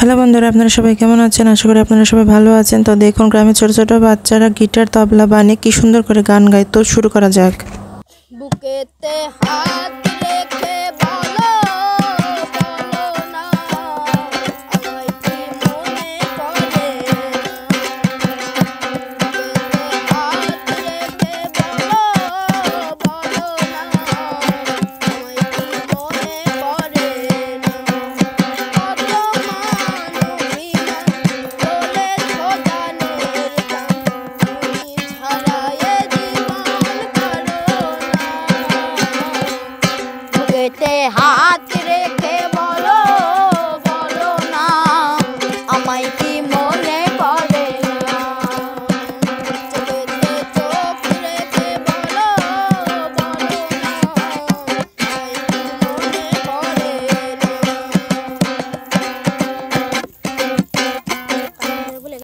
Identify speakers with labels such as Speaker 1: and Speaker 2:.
Speaker 1: Hello বন্ধুরা, আপনারা সবাই কেমন আছেন? আশা করি আপনারা সবাই ভালো আছেন। তো দেখুন, গ্রামের ছোট ছোট বাচ্চারা গিটার তবলা বানিয়ে কি সুন্দর করে গান গায়। তো শুরু করা যাক।
Speaker 2: বুকেতে হাত